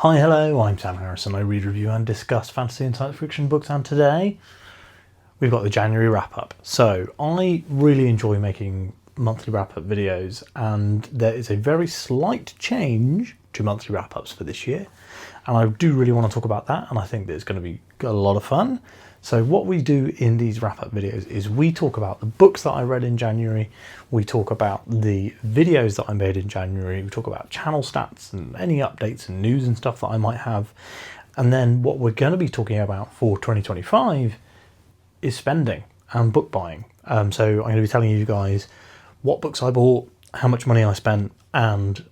Hi, hello, I'm Sam Harrison. I read, review and discuss fantasy and science fiction books, and today we've got the January wrap-up. So I really enjoy making monthly wrap-up videos, and there is a very slight change to monthly wrap-ups for this year, and I do really want to talk about that, and I think that it's going to be a lot of fun. So what we do in these wrap-up videos is we talk about the books that I read in January, we talk about the videos that I made in January, we talk about channel stats and any updates and news and stuff that I might have. And then what we're going to be talking about for 2025 is spending and book buying. So I'm going to be telling you guys what books I bought, how much money I spent, and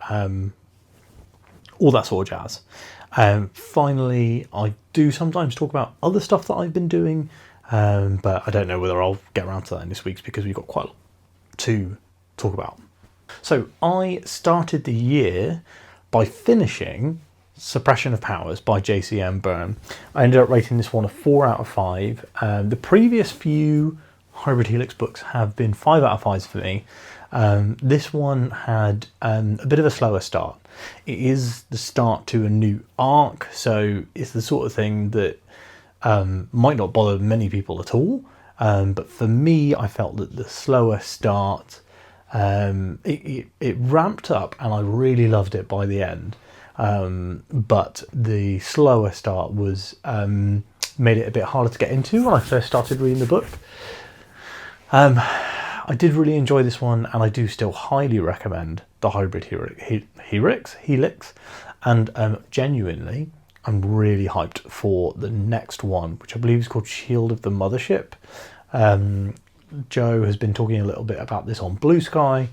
all that sort of jazz. Finally, I do sometimes talk about other stuff that I've been doing, but I don't know whether I'll get around to that in this week's because we've got quite a lot to talk about. So I started the year by finishing Suppression of Powers by J.C.M. Byrne. I ended up rating this one a 4 out of 5. The previous few Hybrid Helix books have been 5 out of 5s for me. This one had a bit of a slower start. It is the start to a new arc, so it's the sort of thing that might not bother many people at all, but for me I felt that the slower start, it ramped up and I really loved it by the end, but the slower start was made it a bit harder to get into when I first started reading the book. I did really enjoy this one, and I do still highly recommend the Hybrid Helix, and genuinely, I'm really hyped for the next one, which I believe is called Shield of the Mothership. Joe has been talking a little bit about this on Blue Sky,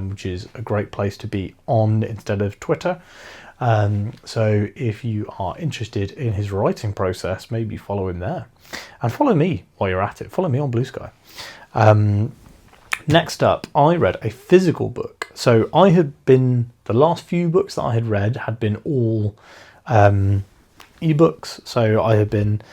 which is a great place to be on instead of Twitter. So if you are interested in his writing process, maybe follow him there. And follow me while you're at it. Follow me on Blue Sky. Next up, I read a physical book. So the last few books that I had read had been all ebooks. So I had been,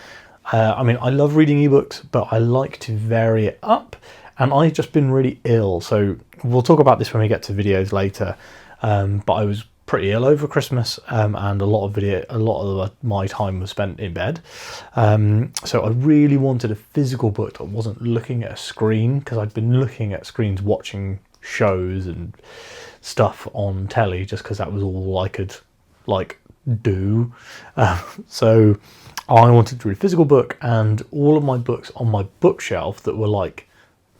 I love reading ebooks, but I like to vary it up. And I've just been really ill. So we'll talk about this when we get to videos later. But I was pretty ill over Christmas, and a lot of my time was spent in bed. So I really wanted a physical book that wasn't looking at a screen, because I'd been looking at screens watching shows and stuff on telly just because that was all I could do. So I wanted to read a physical book, and all of my books on my bookshelf that were like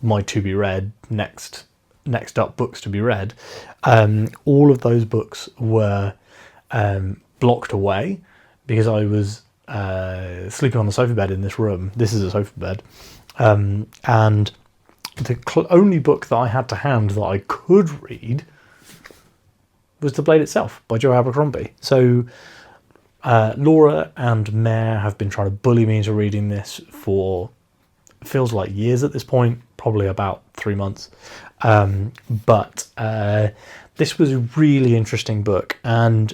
my to be read next up books to be read, all of those books were blocked away because I was sleeping on the sofa bed in this room. This is a sofa bed, and the only book that I had to hand that I could read was The Blade Itself by Joe Abercrombie. So Laura and Mare have been trying to bully me into reading this for feels like years at this point, probably about 3 months. But this was a really interesting book, and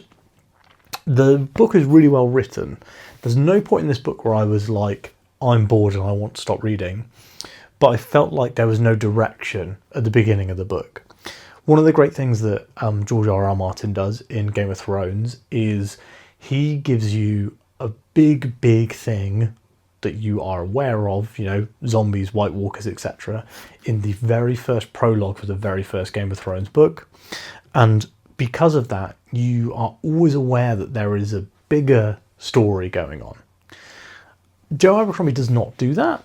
the book is really well written. There's no point in this book where I was like, I'm bored and I want to stop reading, but I felt like there was no direction at the beginning of the book. One of the great things that George R.R. Martin does in Game of Thrones is he gives you a big thing that you are aware of, zombies, White Walkers, etc., in the very first prologue for the very first Game of Thrones book. And because of that, you are always aware that there is a bigger story going on. Joe Abercrombie does not do that.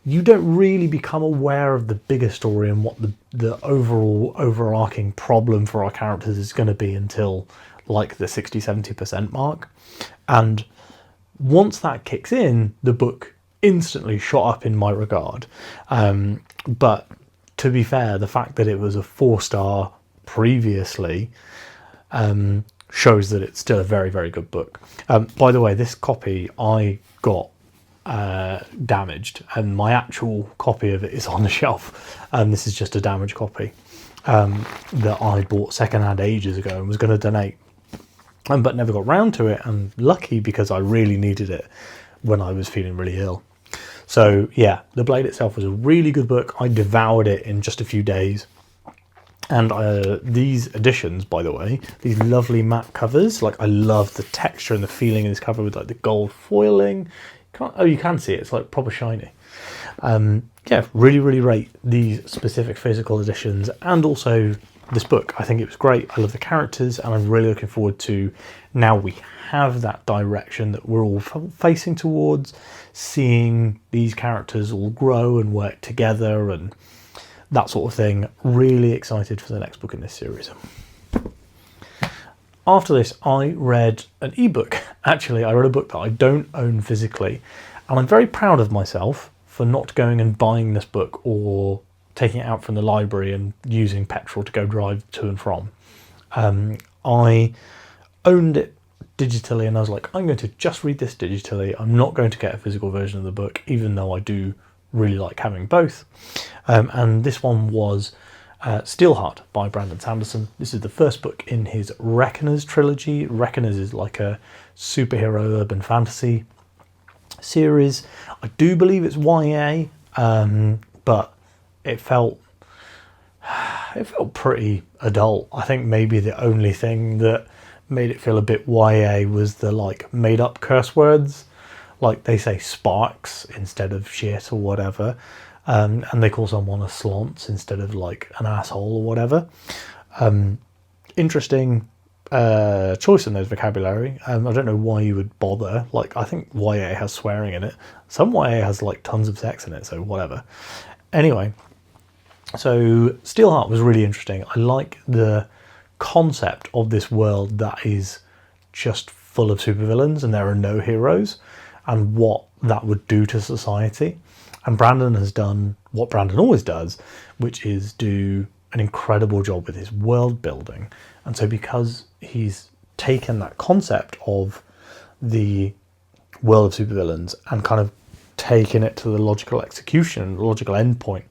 You don't really become aware of the bigger story and what the overall overarching problem for our characters is going to be until like the 60-70% mark. And once that kicks in, the book instantly shot up in my regard. But to be fair, the fact that it was a 4-star previously shows that it's still a very, very good book. By the way, this copy I got damaged, and my actual copy of it is on the shelf. This is just a damaged copy that I bought secondhand ages ago and was going to donate. But never got round to it, and lucky because I really needed it when I was feeling really ill. So yeah, The Blade Itself was a really good book. I devoured it in just a few days. And these editions, by the way, these lovely matte covers, like I love the texture and the feeling of this cover with like the gold foiling. You can see it, it's like proper shiny. Yeah, really, really rate these specific physical editions and also this book. I think it was great. I love the characters and I'm really looking forward to, now we have that direction that we're all facing towards, seeing these characters all grow and work together and that sort of thing. Really excited for the next book in this series. After this, I read an ebook. Actually, I read a book that I don't own physically, and I'm very proud of myself for not going and buying this book or taking it out from the library and using petrol to go drive to and from. I owned it digitally and I was like, I'm going to just read this digitally. I'm not going to get a physical version of the book, even though I do really like having both. And this one was Steelheart by Brandon Sanderson. This is the first book in his Reckoners trilogy. Reckoners is like a superhero urban fantasy series. I do believe it's YA, but it felt pretty adult. I think maybe the only thing that made it feel a bit YA was the like made up curse words. Like they say sparks instead of shit or whatever. And they call someone a slonce instead of like an asshole or whatever. Interesting choice in those vocabulary. I don't know why you would bother. Like I think YA has swearing in it. Some YA has like tons of sex in it, so whatever. Anyway, so Steelheart was really interesting. I like the concept of this world that is just full of supervillains and there are no heroes, and what that would do to society. And Brandon has done what Brandon always does, which is do an incredible job with his world building. And so because he's taken that concept of the world of supervillains and kind of taken it to the logical execution, the logical endpoint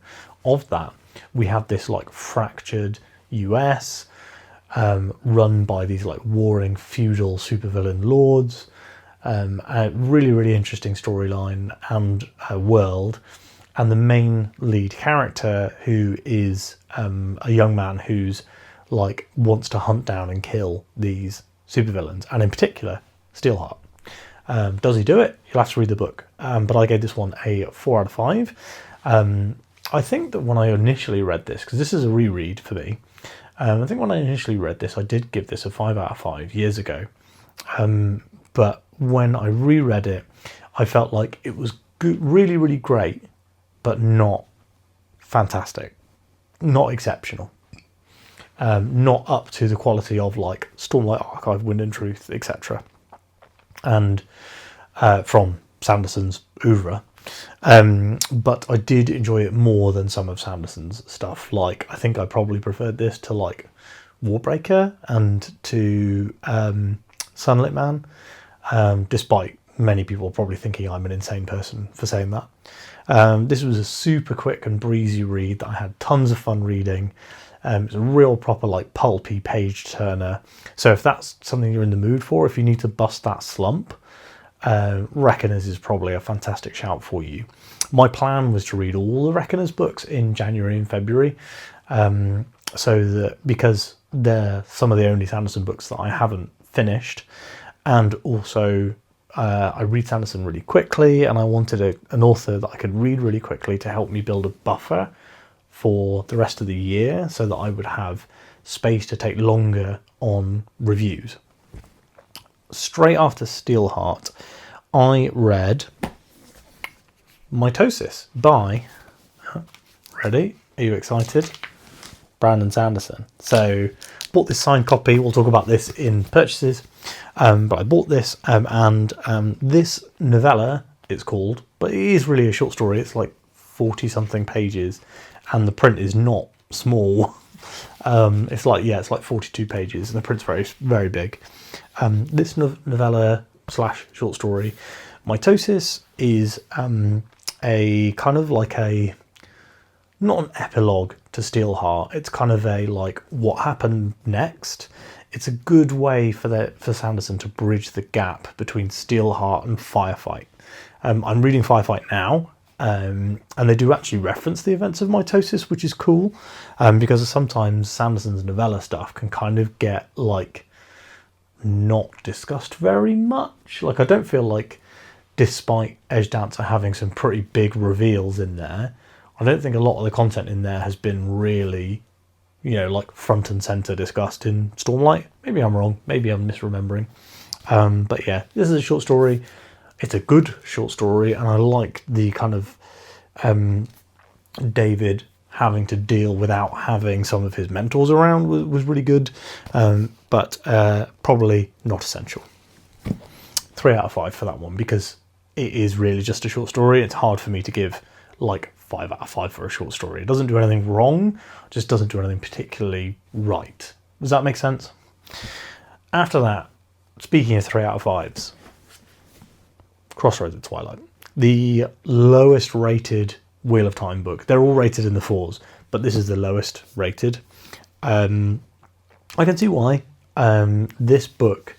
of that, we have this like fractured US run by these like warring feudal supervillain lords. A really, really interesting storyline and world, and the main lead character who is a young man who's like wants to hunt down and kill these supervillains, and in particular Steelheart. Does he do it? You'll have to read the book, but I gave this one a 4 out of 5. I think that when I initially read this, because this is a reread for me, I think when I initially read this I did give this a 5 out of 5 years ago, but when I reread it, I felt like it was good, really, really great, but not fantastic, not exceptional, not up to the quality of like Stormlight Archive, Wind and Truth, etc. And from Sanderson's oeuvre. But I did enjoy it more than some of Sanderson's stuff. Like, I think I probably preferred this to like Warbreaker and to Sunlit Man. Despite many people probably thinking I'm an insane person for saying that. This was a super quick and breezy read that I had tons of fun reading. It's a real proper like pulpy page turner. So if that's something you're in the mood for, if you need to bust that slump, Reckoners is probably a fantastic shout for you. My plan was to read all the Reckoners books in January and February, so that because they're some of the only Sanderson books that I haven't finished. And also I read Sanderson really quickly, and I wanted an author that I could read really quickly to help me build a buffer for the rest of the year so that I would have space to take longer on reviews. Straight after Steelheart, I read Mitosis by, ready? Are you excited? Brandon Sanderson. So bought this signed copy. We'll talk about this in purchases. But I bought this, and this novella, it's called, but it is really a short story. It's like 40 something pages, and the print is not small. It's like 42 pages, and the print's very, very big. This novella slash short story, Mitosis, is a kind of like a, not an epilogue to Steelheart. It's kind of a like what happened next. It's a good way for Sanderson to bridge the gap between Steelheart and Firefight. I'm reading Firefight now, And they do actually reference the events of mitosis, which is cool, because sometimes Sanderson's novella stuff can kind of get like not discussed very much. Like, I don't feel like, despite Edgedancer having some pretty big reveals in there, I don't think a lot of the content in there has been really, you know, like front and center discussed in Stormlight. Maybe I'm wrong. Maybe I'm misremembering. But yeah, this is a short story. It's a good short story, and I like the kind of David having to deal without having some of his mentors around was really good, but probably not essential. 3 out of 5 for that one, because it is really just a short story. It's hard for me to give like 5 out of 5 for a short story. It doesn't do anything wrong, just doesn't do anything particularly right. Does that make sense? After that, speaking of 3 out of 5s, Crossroads of Twilight. The lowest rated Wheel of Time book. They're all rated in the 4s, but this is the lowest rated. I can see why. This book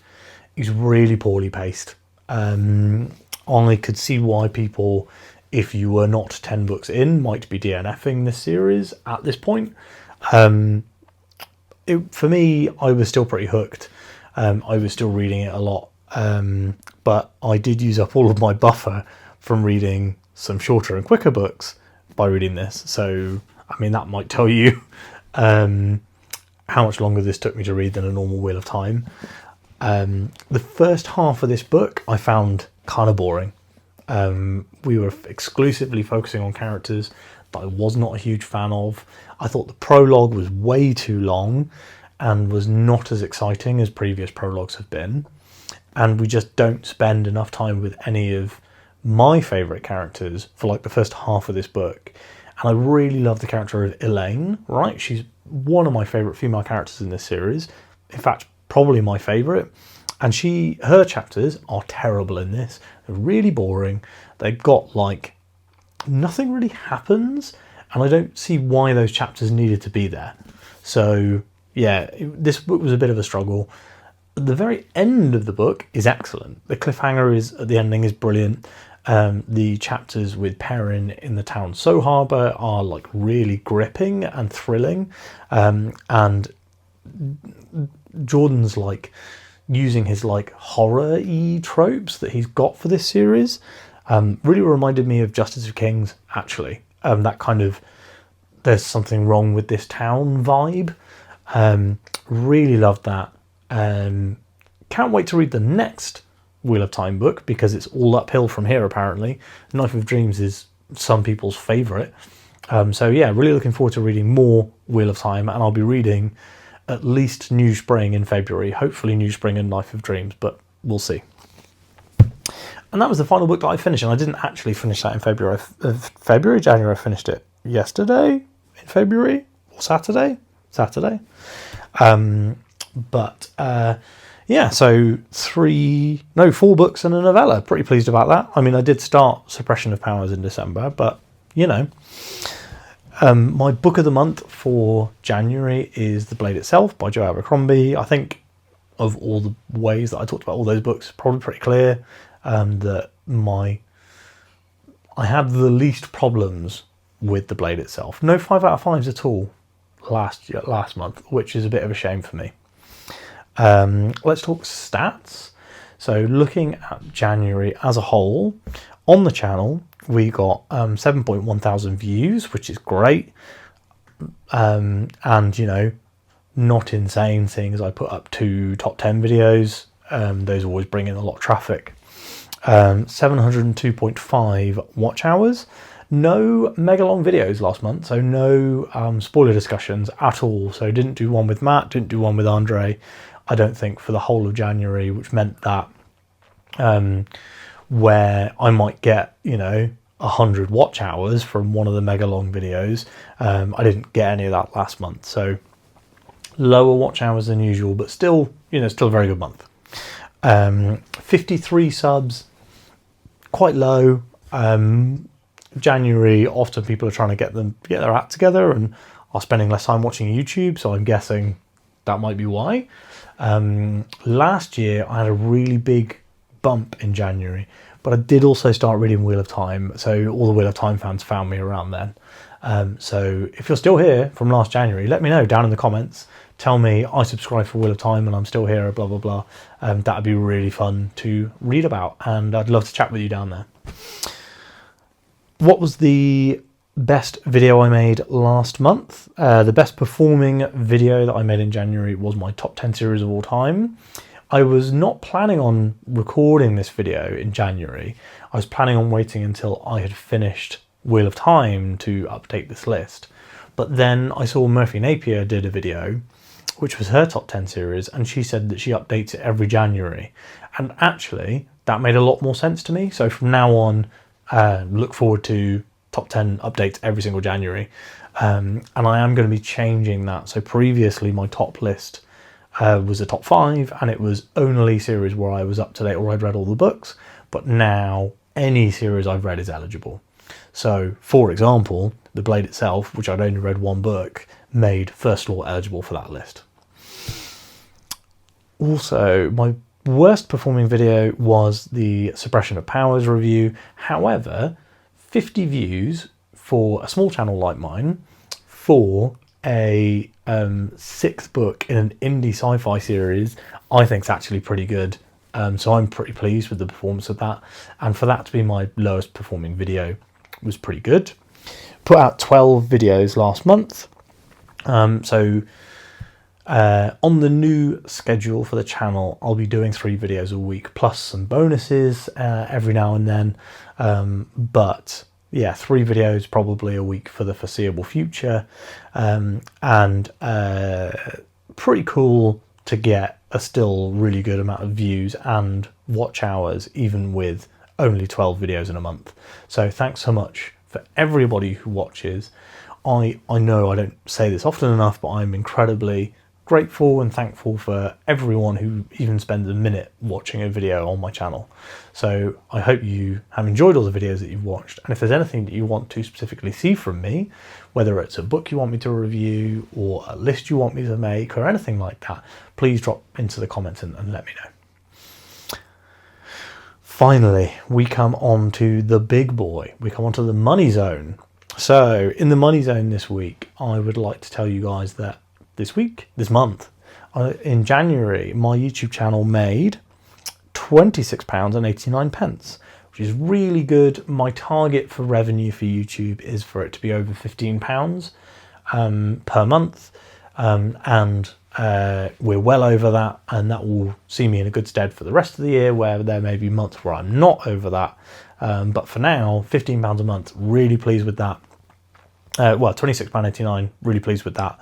is really poorly paced. I could see why people, if you were not 10 books in, might be DNFing this series at this point. For me, I was still pretty hooked. I was still reading it a lot. But I did use up all of my buffer from reading some shorter and quicker books by reading this. So, I mean, that might tell you how much longer this took me to read than a normal Wheel of Time. The first half of this book I found kind of boring. We were exclusively focusing on characters that I was not a huge fan of. I thought the prologue was way too long and was not as exciting as previous prologues have been. And we just don't spend enough time with any of my favourite characters for like the first half of this book. And I really love the character of Elaine, right? She's one of my favourite female characters in this series. In fact, probably my favourite. And her chapters are terrible in this. They're really boring. They've got like, nothing really happens. And I don't see why those chapters needed to be there. So yeah, this book was a bit of a struggle. The very end of the book is excellent. The cliffhanger at the ending is brilliant. The chapters with Perrin in the town So Harbour are like really gripping and thrilling. And Jordan's like using his like horror-y tropes that he's got for this series. Really reminded me of Justice of Kings, actually. That kind of, there's something wrong with this town vibe. Really loved that. Can't wait to read the next Wheel of Time book, because it's all uphill from here apparently. Knife of Dreams is some people's favourite. So yeah, really looking forward to reading more Wheel of Time, and I'll be reading at least New Spring in February, hopefully New Spring and Knife of Dreams, but we'll see. And that was the final book that I finished, and I didn't actually finish that in February. January, I finished it yesterday in February, or Saturday. Yeah, so 4 books and a novella. Pretty pleased about that. I mean, I did start Suppression of Powers in December, but, you know. My book of the month for January is The Blade Itself by Joe Abercrombie. I think of all the ways that I talked about all those books, probably pretty clear that I had the least problems with The Blade Itself. No 5 out of 5s at all last month, which is a bit of a shame for me. Let's talk stats. So looking at January as a whole, on the channel, we got 7.1 thousand views, which is great. And, you know, not insane, seeing as I put up 2 top 10 videos. Those always bring in a lot of traffic. 702.5 watch hours. No mega long videos last month, so no spoiler discussions at all. So didn't do one with Matt, didn't do one with Andre, I don't think, for the whole of January, which meant that where I might get, you know, 100 watch hours from one of the mega long videos, I didn't get any of that last month. So lower watch hours than usual, but still, you know, still a very good month. 53 subs, quite low. January, often people are trying to get their act together and are spending less time watching YouTube, so I'm guessing that might be why. Last year I had a really big bump in January. but I did also start reading Wheel of Time, so all the Wheel of Time fans found me around then. So if you're still here from last January, let me know down in the comments. Tell me I subscribe for Wheel of Time and I'm still here, blah, blah, blah. That would be really fun to read about, and I'd love to chat with you down there. What was the best video I made last month? The best performing video that I made in January was my top 10 series of all time. I was not planning on recording this video in January. I was planning on waiting until I had finished Wheel of Time to update this list. But then I saw Murphy Napier did a video, which was her top 10 series, and she said that she updates it every January. And actually, that made a lot more sense to me. So from now on, look forward to top 10 updates every single January. And I am going to be changing that. So previously, my top list was a top 5, and it was only series where I was up to date or I'd read all the books. But now, any series I've read is eligible. So, for example, The Blade itself, which I'd only read one book, made First Law eligible for that list. Also, my worst performing video was the Suppression of Powers review. However, 50 views for a small channel like mine for a 6th book in an indie sci-fi series, I think is actually pretty good. So I'm pretty pleased with the performance of that. And for that to be my lowest performing video was pretty good. Put out 12 videos last month. On the new schedule for the channel, I'll be doing 3 videos a week plus some bonuses every now and then. But yeah, 3 videos probably a week for the foreseeable future. And pretty cool to get a still really good amount of views and watch hours, even with only 12 videos in a month. So thanks so much for everybody who watches. I know I don't say this often enough, but I'm incredibly grateful and thankful for everyone who even spends a minute watching a video on my channel. So I hope you have enjoyed all the videos that you've watched, and if there's anything that you want to specifically see from me, whether it's a book you want me to review or a list you want me to make or anything like that, please drop into the comments and let me know. Finally, we come on to the big boy. We come on to the money zone. So in the money zone this week, I would like to tell you guys that this month, in January, my YouTube channel made £26.89, which is really good. My target for revenue for YouTube is for it to be over £15 per month. And we're well over that, and that will see me in a good stead for the rest of the year, where there may be months where I'm not over that. But for now, £15 a month, really pleased with that. Well, £26.89, really pleased with that.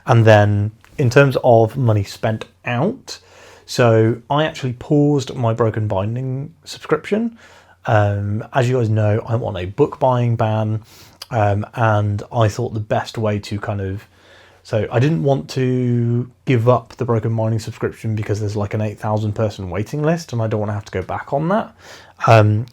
And then in terms of money spent out, so I actually paused my Broken Binding subscription. As you guys know, I'm on a book buying ban, and I thought the best way to so I didn't want to give up the Broken Binding subscription because there's like an 8,000 person waiting list, and I don't want to have to go back on that.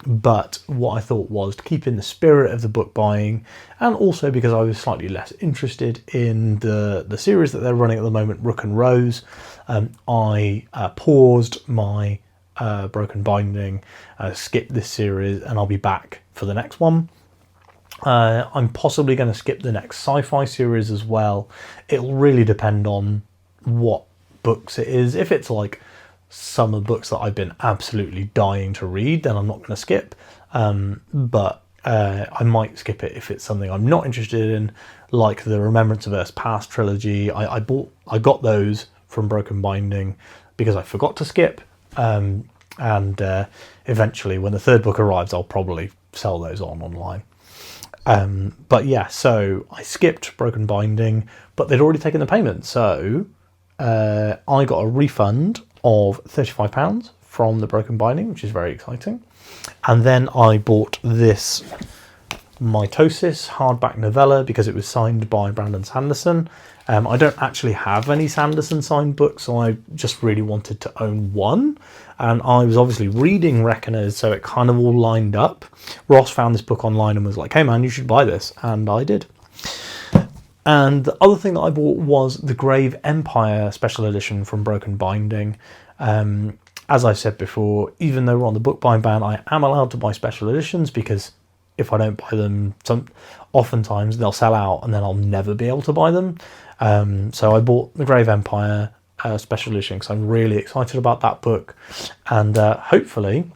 But what I thought was to keep in the spirit of the book buying, and also because I was slightly less interested in the series that they're running at the moment, Rook and Rose, I paused my Broken Binding, skipped this series, and I'll be back for the next one. I'm possibly going to skip the next sci-fi series as well. It'll really depend on what books it is. If it's like summer books that I've been absolutely dying to read, then I'm not going to skip. But I might skip it if it's something I'm not interested in, like the Remembrance of Earth's Past trilogy. I got those from Broken Binding because I forgot to skip. And eventually, when the 3rd book arrives, I'll probably sell those online. But yeah, so I skipped Broken Binding, but they'd already taken the payment. So I got a refund of £35 from the Broken Binding, which is very exciting. And then I bought this Mitosis hardback novella because it was signed by Brandon Sanderson. I don't actually have any Sanderson signed books, so I just really wanted to own one. And I was obviously reading Reckoners, so it kind of all lined up. Ross found this book online and was like, hey man, you should buy this. And I did. And the other thing that I bought was the Grave Empire special edition from Broken Binding. as I've said before, even though we're on the book buying ban, I am allowed to buy special editions, because if I don't buy them, oftentimes they'll sell out and then I'll never be able to buy them. So I bought the Grave Empire special edition because I'm really excited about that book, and hopefully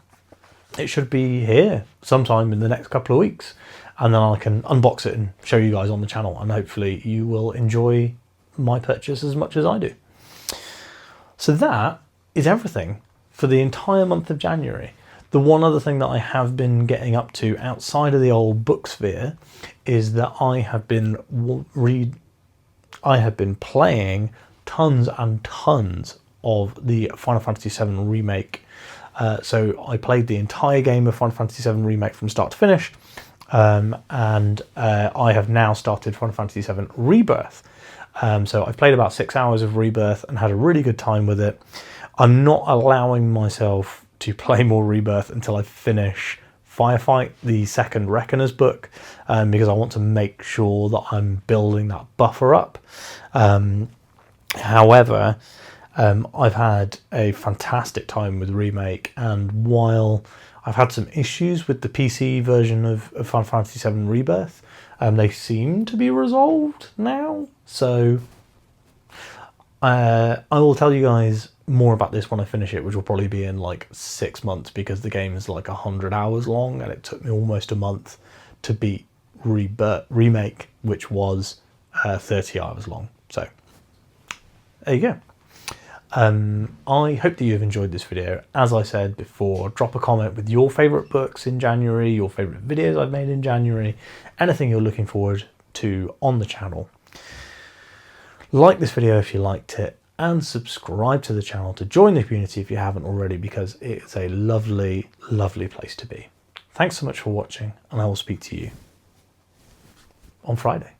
it should be here sometime in the next couple of weeks, and then I can unbox it and show you guys on the channel, and hopefully you will enjoy my purchase as much as I do. So that is everything for the entire month of January. The one other thing that I have been getting up to outside of the old book sphere is that I have been playing tons and tons of the Final Fantasy VII Remake. So I played the entire game of Final Fantasy VII Remake from start to finish, and I have now started Final Fantasy VII Rebirth. So I've played about 6 hours of Rebirth and had a really good time with it. I'm not allowing myself to play more Rebirth until I finish Firefight, the second Reckoner's book, because I want to make sure that I'm building that buffer up. However, I've had a fantastic time with Remake, and while I've had some issues with the PC version of Final Fantasy VII Rebirth, they seem to be resolved now. So I will tell you guys more about this when I finish it, which will probably be in like 6 months, because the game is like 100 hours long, and it took me almost a month to beat Remake, which was 30 hours long. So there you go. I hope that you've enjoyed this video. As I said before, drop a comment with your favourite books in January, your favourite videos I've made in January, anything you're looking forward to on the channel. Like this video if you liked it, and subscribe to the channel to join the community if you haven't already, because it's a lovely, lovely place to be. Thanks so much for watching, and I will speak to you on Friday.